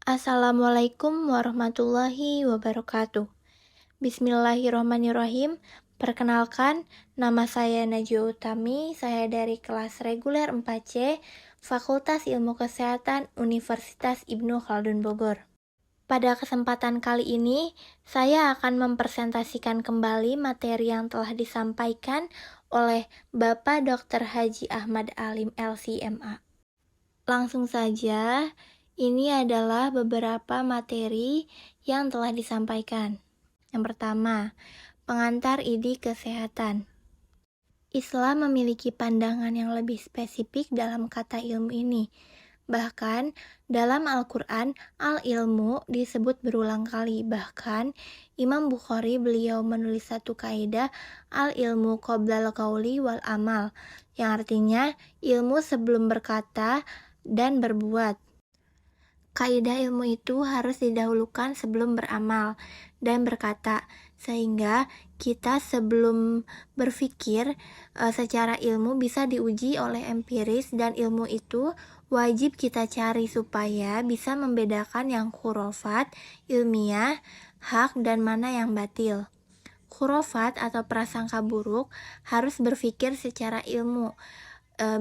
Assalamualaikum warahmatullahi wabarakatuh. Bismillahirrahmanirrahim. Perkenalkan, nama saya Najwa Utami. Saya dari kelas reguler 4C, Fakultas Ilmu Kesehatan Universitas Ibnu Khaldun Bogor. Pada kesempatan kali ini, saya akan mempresentasikan kembali materi yang telah disampaikan oleh Bapak Dr. Haji Ahmad Alim LC.MA. Langsung saja, ini adalah beberapa materi yang telah disampaikan. Yang pertama, pengantar ide kesehatan. Islam memiliki pandangan yang lebih spesifik dalam kata ilmu ini. Bahkan, dalam Al-Quran, al-ilmu disebut berulang kali. Bahkan, Imam Bukhari beliau menulis satu kaidah al-ilmu qoblal qauli wal amal, yang artinya ilmu sebelum berkata dan berbuat. Kaidah ilmu itu harus didahulukan sebelum beramal dan berkata, sehingga kita sebelum berpikir secara ilmu bisa diuji oleh empiris, dan ilmu itu wajib kita cari supaya bisa membedakan yang khurafat, ilmiah, hak, dan mana yang batil. Khurafat atau prasangka buruk harus berpikir secara ilmu,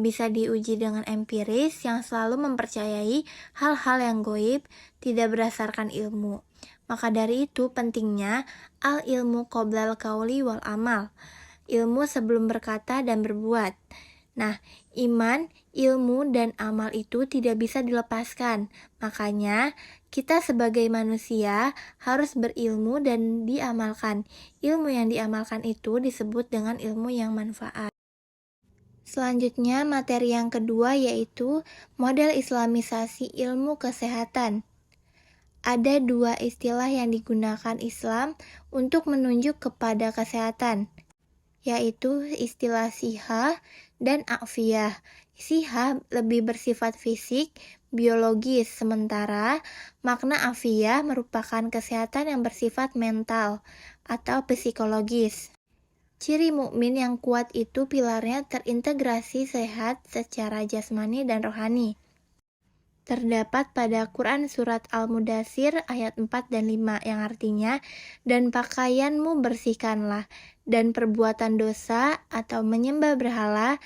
bisa diuji dengan empiris yang selalu mempercayai hal-hal yang goib tidak berdasarkan ilmu. Maka dari itu pentingnya al-ilmu qoblal qauli wal amal, ilmu sebelum berkata dan berbuat. Nah, iman, ilmu, dan amal itu tidak bisa dilepaskan. Makanya, kita sebagai manusia harus berilmu dan diamalkan. Ilmu yang diamalkan itu disebut dengan ilmu yang manfaat. Selanjutnya, materi yang kedua yaitu model islamisasi ilmu kesehatan. Ada dua istilah yang digunakan Islam untuk menunjuk kepada kesehatan, yaitu istilah siha dan afiyah. Siha lebih bersifat fisik, biologis, sementara makna afiyah merupakan kesehatan yang bersifat mental atau psikologis. Ciri mukmin yang kuat itu pilarnya terintegrasi sehat secara jasmani dan rohani. Terdapat pada Quran Surat Al-Mudathir ayat 4 dan 5 yang artinya, dan pakaianmu bersihkanlah, dan perbuatan dosa atau menyembah berhala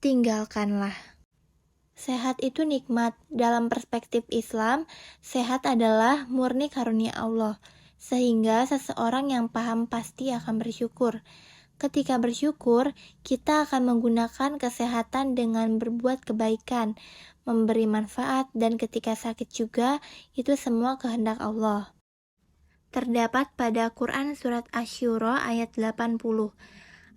tinggalkanlah. Sehat itu nikmat. Dalam perspektif Islam, sehat adalah murni karunia Allah, sehingga seseorang yang paham pasti akan bersyukur. Ketika bersyukur, kita akan menggunakan kesehatan dengan berbuat kebaikan, memberi manfaat, dan ketika sakit juga, itu semua kehendak Allah. Terdapat pada Quran Surat Asy-Syura ayat 80.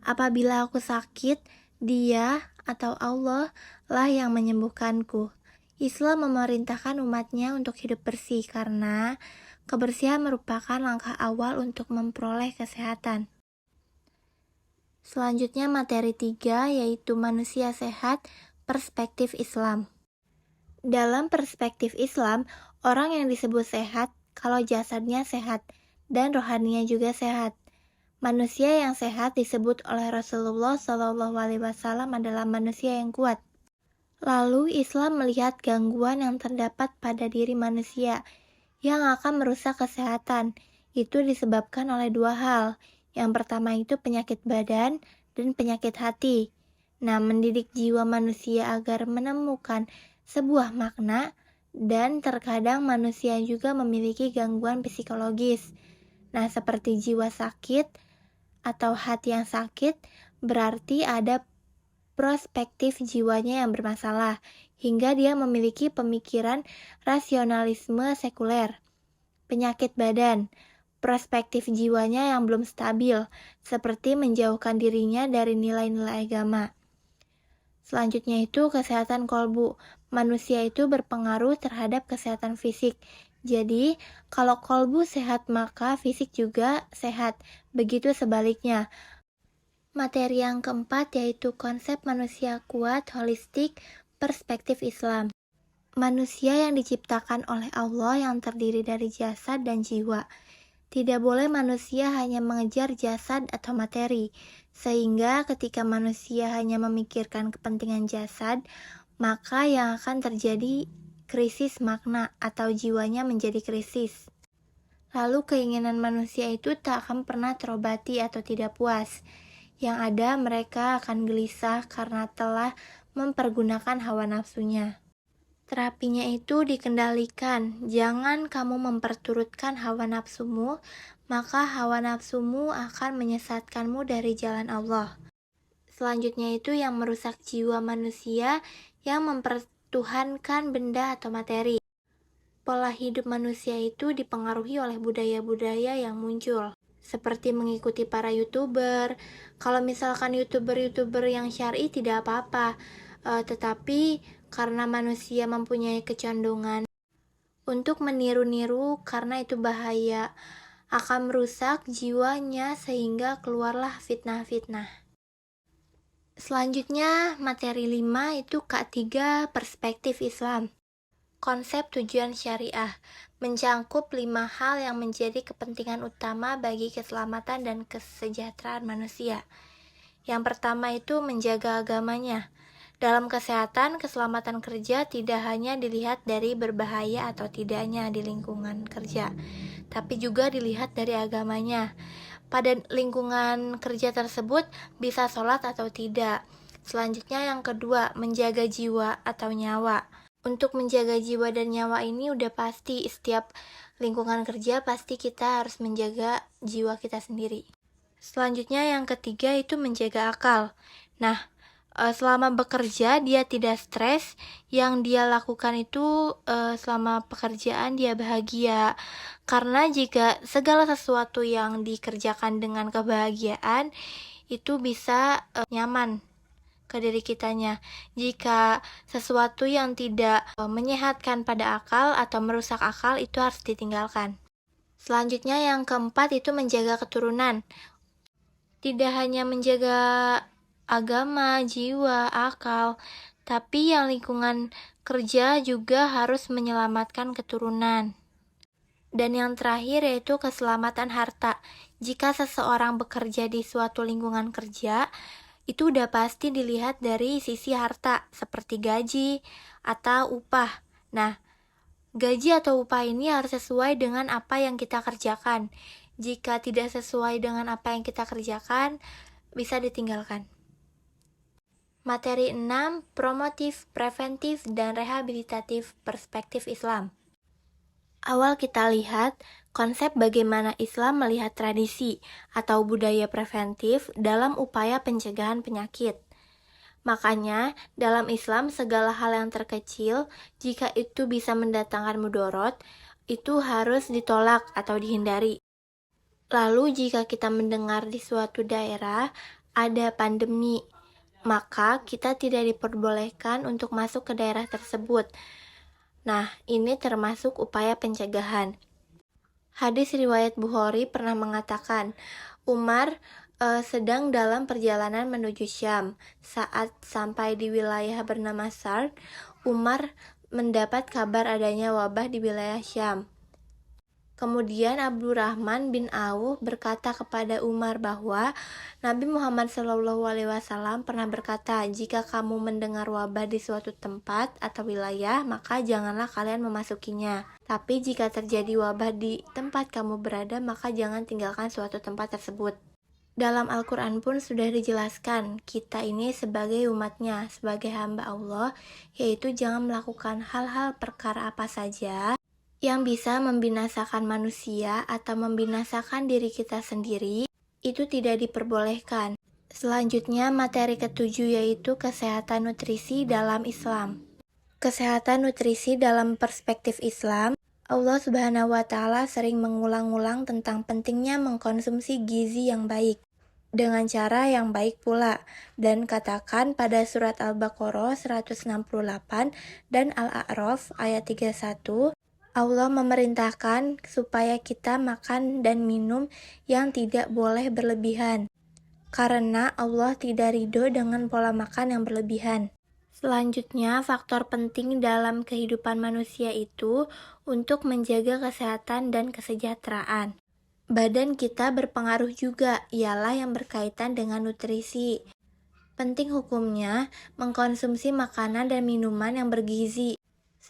Apabila aku sakit, Dia atau Allah lah yang menyembuhkanku. Islam memerintahkan umatnya untuk hidup bersih karena kebersihan merupakan langkah awal untuk memperoleh kesehatan. Selanjutnya materi 3 yaitu manusia sehat, perspektif Islam. Dalam perspektif Islam, orang yang disebut sehat kalau jasadnya sehat dan rohaninya juga sehat. Manusia yang sehat disebut oleh Rasulullah SAW adalah manusia yang kuat. Lalu Islam melihat gangguan yang terdapat pada diri manusia yang akan merusak kesehatan. Itu disebabkan oleh dua hal. Yang pertama itu penyakit badan dan penyakit hati. Nah, mendidik jiwa manusia agar menemukan sebuah makna, dan terkadang manusia juga memiliki gangguan psikologis. Nah, seperti jiwa sakit atau hati yang sakit, berarti ada perspektif jiwanya yang bermasalah, hingga dia memiliki pemikiran rasionalisme sekuler. Penyakit badan, perspektif jiwanya yang belum stabil, seperti menjauhkan dirinya dari nilai-nilai agama. Selanjutnya itu kesehatan kolbu. Manusia itu berpengaruh terhadap kesehatan fisik. Jadi, kalau kolbu sehat maka fisik juga sehat. Begitu sebaliknya. Materi yang keempat yaitu konsep manusia kuat, holistik, perspektif Islam. Manusia yang diciptakan oleh Allah yang terdiri dari jasad dan jiwa. Tidak boleh manusia hanya mengejar jasad atau materi, sehingga ketika manusia hanya memikirkan kepentingan jasad, maka yang akan terjadi krisis makna atau jiwanya menjadi krisis. Lalu keinginan manusia itu tak akan pernah terobati atau tidak puas. Yang ada mereka akan gelisah karena telah mempergunakan hawa nafsunya. Terapinya itu dikendalikan, jangan kamu memperturutkan hawa nafsumu, maka hawa nafsumu akan menyesatkanmu dari jalan Allah. Selanjutnya itu yang merusak jiwa manusia yang mempertuhankan benda atau materi. Pola hidup manusia itu dipengaruhi oleh budaya-budaya yang muncul, seperti mengikuti para YouTuber. Kalau misalkan YouTuber yang syar'i tidak apa-apa, tetapi karena manusia mempunyai kecondongan untuk meniru-niru karena itu bahaya, akan merusak jiwanya sehingga keluarlah fitnah-fitnah. Selanjutnya, materi 5 itu K3 perspektif Islam. Konsep tujuan syariah mencangkup 5 hal yang menjadi kepentingan utama bagi keselamatan dan kesejahteraan manusia. Yang pertama itu menjaga agamanya. Dalam kesehatan, keselamatan kerja tidak hanya dilihat dari berbahaya atau tidaknya di lingkungan kerja, tapi juga dilihat dari agamanya. Pada lingkungan kerja tersebut bisa sholat atau tidak. Selanjutnya yang kedua, menjaga jiwa atau nyawa. Untuk menjaga jiwa dan nyawa ini udah pasti setiap lingkungan kerja pasti kita harus menjaga jiwa kita sendiri. Selanjutnya yang ketiga itu menjaga akal. Nah, selama bekerja dia tidak stres, yang dia lakukan itu selama pekerjaan dia bahagia. Karena jika segala sesuatu yang dikerjakan dengan kebahagiaan itu bisa nyaman ke diri kitanya. Jika sesuatu yang tidak menyehatkan pada akal atau merusak akal itu harus ditinggalkan. Selanjutnya yang keempat itu menjaga keturunan. Tidak hanya menjaga agama, jiwa, akal, tapi yang lingkungan kerja juga harus menyelamatkan keturunan. Dan yang terakhir yaitu keselamatan harta. Jika seseorang bekerja di suatu lingkungan kerja, itu udah pasti dilihat dari sisi harta, seperti gaji atau upah. Nah, gaji atau upah ini harus sesuai dengan apa yang kita kerjakan. Jika tidak sesuai dengan apa yang kita kerjakan, bisa ditinggalkan. Materi 6, promotif, preventif, dan rehabilitatif perspektif Islam. Awal kita lihat konsep bagaimana Islam melihat tradisi atau budaya preventif dalam upaya pencegahan penyakit. Makanya, dalam Islam segala hal yang terkecil, jika itu bisa mendatangkan mudorot, itu harus ditolak atau dihindari. Lalu jika kita mendengar di suatu daerah ada pandemi, maka kita tidak diperbolehkan untuk masuk ke daerah tersebut. Nah, ini termasuk upaya pencegahan. Hadis riwayat Bukhari pernah mengatakan, Umar sedang dalam perjalanan menuju Syam. Saat sampai di wilayah bernama Sard, Umar mendapat kabar adanya wabah di wilayah Syam. Kemudian Abdurrahman bin Auf berkata kepada Umar bahwa Nabi Muhammad SAW pernah berkata, jika kamu mendengar wabah di suatu tempat atau wilayah, maka janganlah kalian memasukinya. Tapi jika terjadi wabah di tempat kamu berada, maka jangan tinggalkan suatu tempat tersebut. Dalam Al-Quran pun sudah dijelaskan, kita ini sebagai umatnya, sebagai hamba Allah, yaitu jangan melakukan hal-hal perkara apa saja yang bisa membinasakan manusia atau membinasakan diri kita sendiri, itu tidak diperbolehkan. Selanjutnya materi ketujuh yaitu kesehatan nutrisi dalam Islam. Kesehatan nutrisi dalam perspektif Islam, Allah Subhanahu wa Ta'ala sering mengulang-ulang tentang pentingnya mengkonsumsi gizi yang baik dengan cara yang baik pula, dan katakan pada surat Al-Baqarah 168 dan Al-A'raf ayat 31, Allah memerintahkan supaya kita makan dan minum yang tidak boleh berlebihan, karena Allah tidak ridho dengan pola makan yang berlebihan. Selanjutnya, faktor penting dalam kehidupan manusia itu untuk menjaga kesehatan dan kesejahteraan. Badan kita berpengaruh juga, ialah yang berkaitan dengan nutrisi. Penting hukumnya mengkonsumsi makanan dan minuman yang bergizi,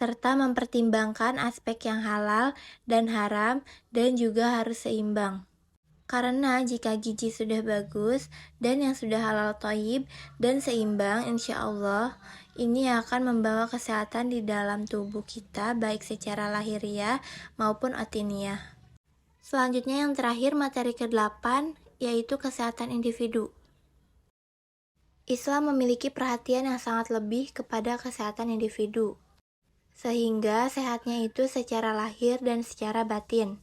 serta mempertimbangkan aspek yang halal dan haram dan juga harus seimbang. Karena jika gizi sudah bagus dan yang sudah halal thayyib dan seimbang, insya Allah ini akan membawa kesehatan di dalam tubuh kita baik secara lahiriah maupun otiniah. Selanjutnya yang terakhir materi ke-8 yaitu kesehatan individu. Islam memiliki perhatian yang sangat lebih kepada kesehatan individu, sehingga sehatnya itu secara lahir dan secara batin.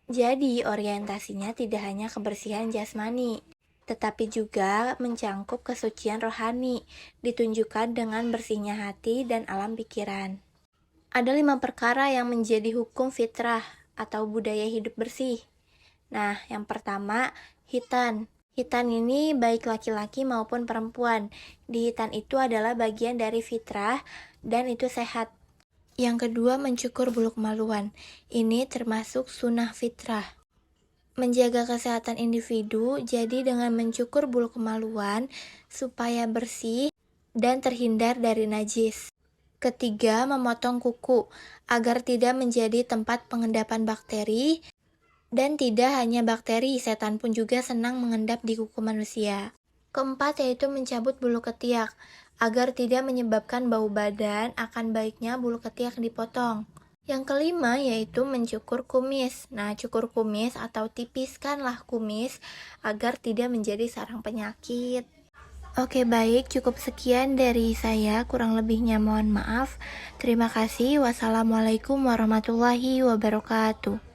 Jadi, orientasinya tidak hanya kebersihan jasmani, tetapi juga mencangkup kesucian rohani, ditunjukkan dengan bersihnya hati dan alam pikiran. Ada 5 perkara yang menjadi hukum fitrah atau budaya hidup bersih. Nah, yang pertama, hitan. Hitan ini baik laki-laki maupun perempuan. Di hitan itu adalah bagian dari fitrah dan itu sehat. Yang kedua, mencukur bulu kemaluan. Ini termasuk sunnah fitrah. Menjaga kesehatan individu, jadi dengan mencukur bulu kemaluan supaya bersih dan terhindar dari najis. Ketiga, memotong kuku agar tidak menjadi tempat pengendapan bakteri. Dan tidak hanya bakteri, setan pun juga senang mengendap di kuku manusia. Keempat, yaitu mencabut bulu ketiak. Agar tidak menyebabkan bau badan, akan baiknya bulu ketiak dipotong. Yang kelima yaitu mencukur kumis. Nah, cukur kumis atau tipiskanlah kumis agar tidak menjadi sarang penyakit. Oke, baik, cukup sekian dari saya, kurang lebihnya mohon maaf. Terima kasih. Wassalamualaikum warahmatullahi wabarakatuh.